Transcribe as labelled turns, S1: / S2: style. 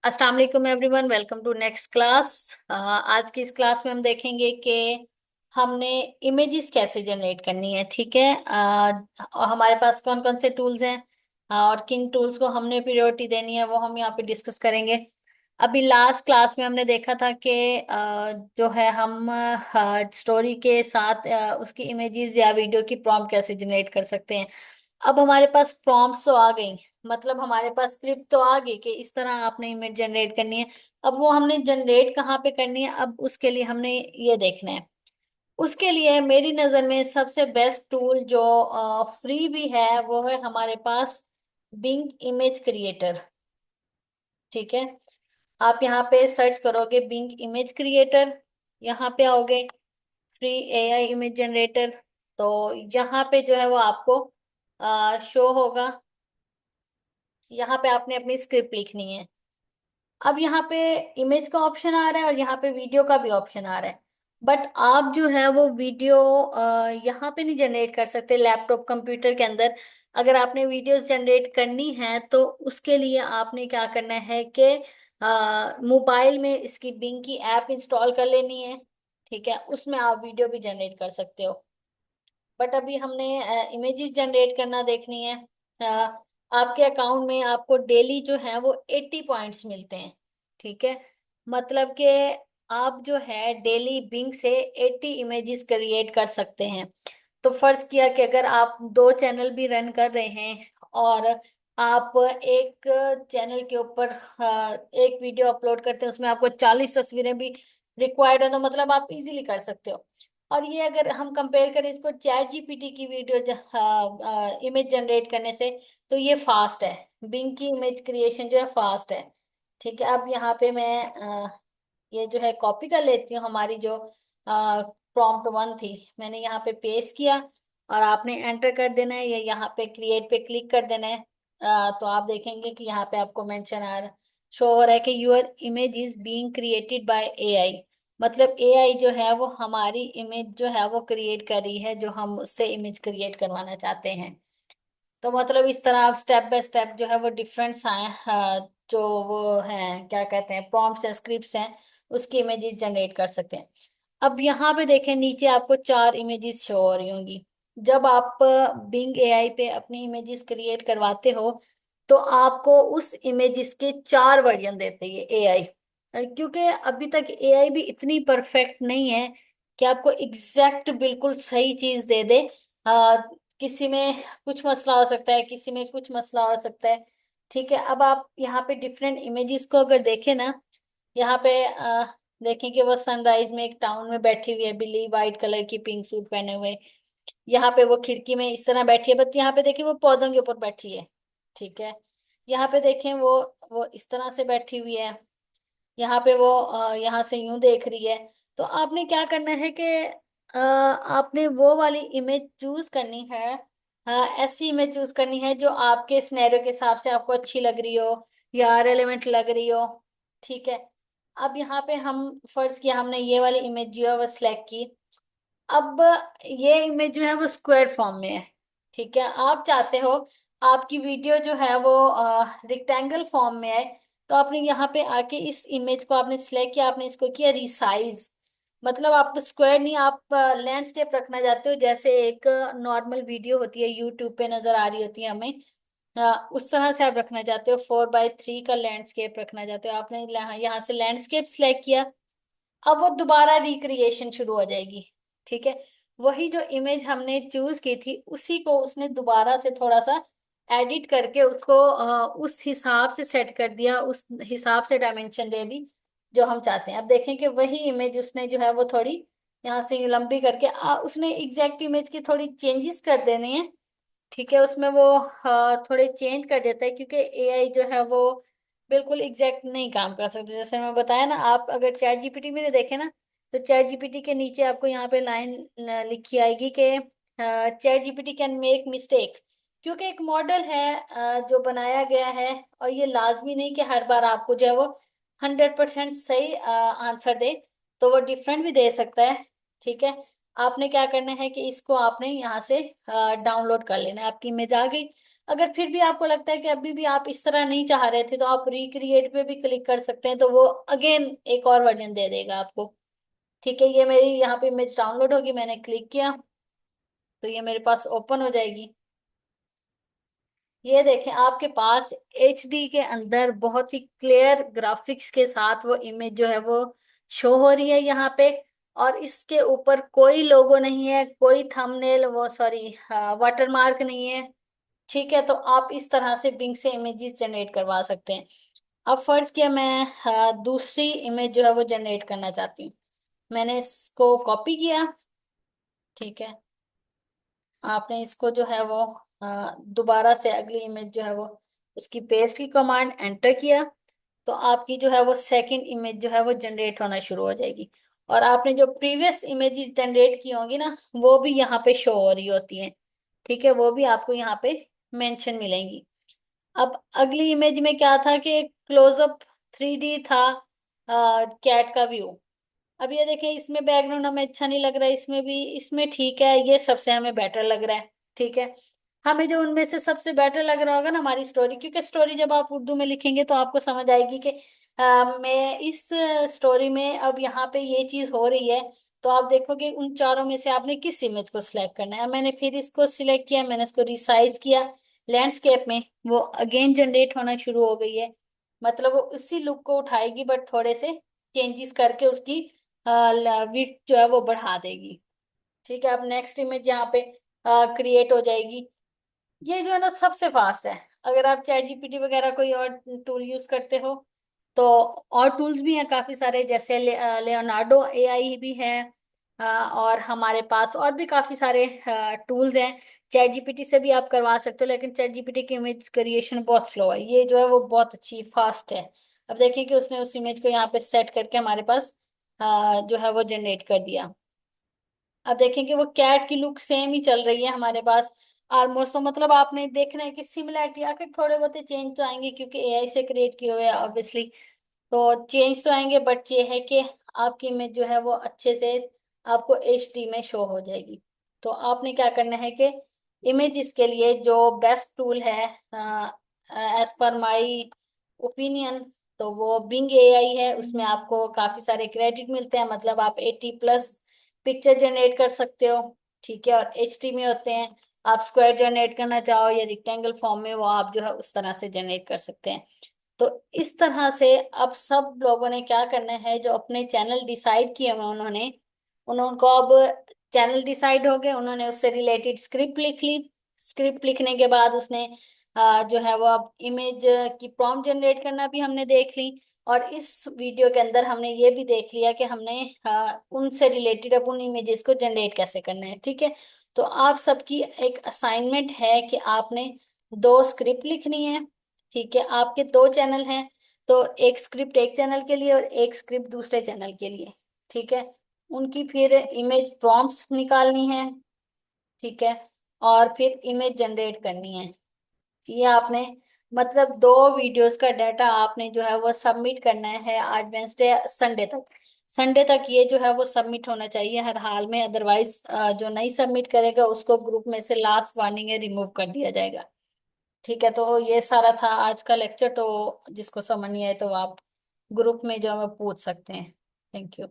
S1: अस्सलाम वालेकुम everyone, welcome to next class. आज की इस क्लास में हम देखेंगे कि हमने इमेजेस कैसे जनरेट करनी है। ठीक है। और हमारे पास कौन कौन से टूल्स हैं, और किन टूल्स को हमने प्रायोरिटी देनी है वो हम यहाँ पे डिस्कस करेंगे। अभी लास्ट क्लास में हमने देखा था कि जो है हम स्टोरी के साथ उसकी इमेजेस या वीडियो की प्रॉम्प्ट कैसे जनरेट कर सकते हैं। अब हमारे पास प्रॉम्प्ट्स तो आ गई, मतलब हमारे पास स्क्रिप्ट तो आ गई कि इस तरह आपने इमेज जनरेट करनी है। अब वो हमने जनरेट कहाँ पे करनी है, अब उसके लिए हमने ये देखना है। उसके लिए मेरी नजर में सबसे बेस्ट टूल जो फ्री भी है वो है हमारे पास बिंग इमेज क्रिएटर। ठीक है। आप यहाँ पे सर्च करोगे बिंग इमेज क्रिएटर, यहाँ पे आओगे फ्री एआई इमेज जनरेटर। तो यहाँ पे जो है वो आपको शो होगा। यहाँ पे आपने अपनी स्क्रिप्ट लिखनी है। अब यहाँ पे इमेज का ऑप्शन आ रहा है और यहाँ पे वीडियो का भी ऑप्शन आ रहा है। बट आप जो है वो वीडियो यहाँ पे नहीं जनरेट कर सकते लैपटॉप कंप्यूटर के अंदर। अगर आपने वीडियोस जनरेट करनी है तो उसके लिए आपने क्या करना है कि मोबाइल में इसकी बिंग की ऐप इंस्टॉल कर लेनी है। ठीक है, उसमें आप वीडियो भी जनरेट कर सकते हो। बट अभी हमने इमेजेस जनरेट करना देखनी है। अ, आपके अकाउंट में आपको डेली जो है वो 80 पॉइंट्स मिलते हैं। ठीक है, मतलब कि आप जो है डेली बिंग से 80 इमेजेस क्रिएट कर सकते हैं। तो फर्ज किया कि अगर आप दो चैनल भी रन कर रहे हैं और आप एक चैनल के ऊपर एक वीडियो अपलोड करते हैं, उसमें आपको 40 तस्वीरें भी रिक्वायर्ड है, तो मतलब आप इजीली कर सकते हो। और ये अगर हम कंपेयर करें इसको चैट जीपीटी की वीडियो इमेज जनरेट करने से, तो ये फास्ट है। बिंग की इमेज क्रिएशन जो है फास्ट है। ठीक है, अब यहाँ पे मैं ये जो है कॉपी कर लेती हूँ। हमारी जो प्रॉम्प्ट वन थी मैंने यहाँ पे पेस्ट किया और आपने एंटर कर देना है, या यहाँ पे क्रिएट पे क्लिक कर देना है। तो आप देखेंगे कि यहाँ पे आपको मेंशन आ रहा शो हो रहा है कि your image is being created by AI. मतलब एआई जो है वो हमारी इमेज जो है वो क्रिएट कर रही है, जो हम उससे इमेज क्रिएट करवाना चाहते हैं। तो मतलब इस तरह आप स्टेप बाय स्टेप जो है वो डिफरेंस आए जो वो हैं क्या कहते हैं प्रॉम्प्ट्स हैं, स्क्रिप्ट्स हैं, उसकी इमेजेस जनरेट कर सकते हैं। अब यहाँ पे देखें नीचे आपको चार इमेजेस शो हो रही होंगी। जब आप बिंग एआई पे अपनी इमेजेस क्रिएट करवाते हो तो आपको उस इमेजेस के चार वर्जन देते हैं एआई। क्योंकि अभी तक एआई भी इतनी परफेक्ट नहीं है कि आपको एग्जैक्ट बिल्कुल सही चीज दे दे। किसी में कुछ मसला हो सकता है, किसी में कुछ मसला हो सकता है। ठीक है, अब आप यहाँ पे डिफरेंट इमेजेस को अगर देखें ना, यहाँ पे देखें कि वो सनराइज में एक टाउन में बैठी हुई है, बिल्ली वाइट कलर की पिंक सूट पहने हुए। यहाँ पे वो खिड़की में इस तरह बैठी है, बट यहाँ पे देखें वो पौधों के ऊपर बैठी है। ठीक है, यहाँ पे देखें वो इस तरह से बैठी हुई है। यहाँ पे वो यहाँ से यूं देख रही है। तो आपने क्या करना है कि आपने वो वाली इमेज चूज करनी है। ऐसी इमेज चूज करनी है जो आपके सिनेरियो के हिसाब से आपको अच्छी लग रही हो या रेलेवेंट लग रही हो। ठीक है, अब यहाँ पे हम फर्ज किया हमने ये वाली इमेज जो है वो सिलेक्ट की। अब ये इमेज जो है वो स्क्वायर फॉर्म में है। ठीक है, आप चाहते हो आपकी वीडियो जो है वो रेक्टेंगल फॉर्म में है। तो आपने यहाँ पे आके इस इमेज को आपने सिलेक्ट किया, आपने इसको किया रिसाइज। मतलब आप स्क्वायर नहीं, आप लैंडस्केप रखना चाहते हो, जैसे एक नॉर्मल वीडियो होती है यूट्यूब पे नजर आ रही होती है हमें। उस तरह से आप रखना चाहते हो, 4:3 का लैंडस्केप रखना चाहते हो। आपने यहाँ से लैंडस्केप सिलेक्ट किया। अब वो दोबारा रिक्रिएशन शुरू हो जाएगी। ठीक है, वही जो इमेज हमने चूज की थी उसी को उसने दोबारा से थोड़ा सा एडिट करके उसको उस हिसाब से सेट कर दिया, उस हिसाब से डायमेंशन दे दी जो हम चाहते हैं। अब देखें कि वही इमेज उसने जो है वो थोड़ी यहाँ से यूं लंबी करके उसने एग्जैक्ट इमेज की थोड़ी चेंजेस कर देने हैं। ठीक है, उसमें वो थोड़े चेंज कर देता है क्योंकि एआई जो है वो बिल्कुल एग्जैक्ट नहीं काम कर सकते। जैसे मैं बताया ना, आप अगर चैट जीपीटी में देखें ना, तो चैट जीपीटी के नीचे आपको यहाँ पे लाइन लिखी आएगी कि chat GPT can make mistake. क्योंकि एक मॉडल है जो बनाया गया है, और ये लाजमी नहीं कि हर बार आपको जो है वो 100% सही आंसर दे, तो वो डिफरेंट भी दे सकता है। ठीक है, आपने क्या करना है कि इसको आपने यहाँ से डाउनलोड कर लेना है। आपकी इमेज आ गई। अगर फिर भी आपको लगता है कि अभी भी आप इस तरह नहीं चाह रहे थे, तो आप रिक्रिएट पे भी क्लिक कर सकते हैं, तो वो अगेन एक और वर्जन दे देगा आपको। ठीक है, ये मेरी यहाँ पे इमेज डाउनलोड होगी, मैंने क्लिक किया तो ये मेरे पास ओपन हो जाएगी। ये देखें, आपके पास HD के अंदर बहुत ही क्लियर ग्राफिक्स के साथ वो इमेज जो है वो शो हो रही है यहाँ पे। और इसके ऊपर कोई लोगो नहीं है, कोई थंबनेल वो सॉरी वाटरमार्क नहीं है। ठीक है, तो आप इस तरह से बिंग से इमेजेस जनरेट करवा सकते हैं। अब फर्ज किया मैं दूसरी इमेज जो है वो जनरेट करना चाहती हूँ। मैंने इसको कॉपी किया। ठीक है, आपने इसको जो है वो दोबारा से अगली इमेज जो है वो उसकी पेस्ट की कमांड एंटर किया, तो आपकी जो है वो सेकंड इमेज जो है वो जनरेट होना शुरू हो जाएगी। और आपने जो प्रीवियस इमेजेस जनरेट की होंगी ना, वो भी यहाँ पे शो हो रही होती हैं। ठीक है, वो भी आपको यहाँ पे मेंशन मिलेंगी। अब अगली इमेज में क्या था कि क्लोजअप 3D था कैट का व्यू। अब ये देखिए, इसमें बैकग्राउंड हमें अच्छा नहीं लग रहा है, इसमें भी, इसमें ठीक है, ये सबसे हमें बेटर लग रहा है। ठीक है, हमें जो उनमें से सबसे बेटर लग रहा होगा ना हमारी स्टोरी, क्योंकि स्टोरी जब आप उर्दू में लिखेंगे तो आपको समझ आएगी कि मैं इस स्टोरी में अब यहाँ पे ये चीज हो रही है। तो आप देखोगे उन चारों में से आपने किस इमेज को सिलेक्ट करना है। मैंने फिर इसको सिलेक्ट किया, मैंने इसको रिसाइज किया लैंडस्केप में, वो अगेन जनरेट होना शुरू हो गई है। मतलब वो उसी लुक को उठाएगी बट थोड़े से चेंजेस करके उसकी विड्थ जो है वो बढ़ा देगी। ठीक है, अब नेक्स्ट इमेज यहाँ पे क्रिएट हो जाएगी। ये जो है ना सबसे फास्ट है। अगर आप चैट जीपीटी वगैरह कोई और टूल यूज करते हो तो और टूल्स भी हैं काफी सारे, जैसे लेओनार्डो AI भी है। और हमारे पास और भी काफी सारे टूल्स हैं। चैट जीपीटी से भी आप करवा सकते हो, लेकिन चैट जीपीटी की इमेज क्रिएशन बहुत स्लो है, ये जो है वो बहुत अच्छी फास्ट है। अब देखिए कि उसने उस इमेज को यहाँ पे सेट करके हमारे पास जो है वो जनरेट कर दिया। अब देखें कि वो कैट की लुक सेम ही चल रही है हमारे पास ऑलमोस्ट। तो मतलब आपने देखना है कि सिमिलैरिटी आखिर थोड़े बहुत चेंज तो आएंगे, क्योंकि AI से क्रिएट किए हुए हैं ऑब्वियसली। तो चेंज तो आएंगे, बट ये है कि आपकी इमेज जो है वो अच्छे से आपको HD में शो हो जाएगी। तो आपने क्या करना है कि इमेज के लिए जो बेस्ट टूल है एज पर माई ओपिनियन, तो वो बिंग AI है। उसमें आपको काफी सारे क्रेडिट मिलते हैं, मतलब आप 80+ पिक्चर जनरेट कर सकते हो। ठीक है, और HD में होते हैं। आप स्क्वायर जनरेट करना चाहो या रेक्टेंगल फॉर्म में, वो आप जो है उस तरह से जनरेट कर सकते हैं। तो इस तरह से अब सब लोगों ने क्या करना है, जो अपने चैनल डिसाइड किए हुए उन्होंने उनको अब चैनल डिसाइड हो गए, उन्होंने उससे रिलेटेड स्क्रिप्ट लिख ली। स्क्रिप्ट लिखने के बाद उसने जो है वो अब इमेज की प्रॉम्प्ट जनरेट करना भी हमने देख ली। और इस वीडियो के अंदर हमने ये भी देख लिया कि हमने उनसे रिलेटेड अब उन इमेजेस को जनरेट कैसे करना है। ठीक है, तो आप सबकी एक असाइनमेंट है कि आपने 2 स्क्रिप्ट लिखनी है। ठीक है, आपके 2 चैनल हैं, तो एक स्क्रिप्ट एक चैनल के लिए और एक स्क्रिप्ट दूसरे चैनल के लिए। ठीक है, उनकी फिर इमेज प्रॉम्प्ट्स निकालनी है। ठीक है, और फिर इमेज जनरेट करनी है। ये आपने मतलब 2 वीडियोस का डाटा आपने जो है वो सबमिट करना है आज वेंसडे संडे तक। संडे तक ये जो है वो सबमिट होना चाहिए हर हाल में, अदरवाइज जो नहीं सबमिट करेगा उसको ग्रुप में से लास्ट वार्निंग है रिमूव कर दिया जाएगा। ठीक है, तो ये सारा था आज का लेक्चर। तो जिसको समझ नहीं आए तो आप ग्रुप में जो है वो पूछ सकते हैं। Thank you.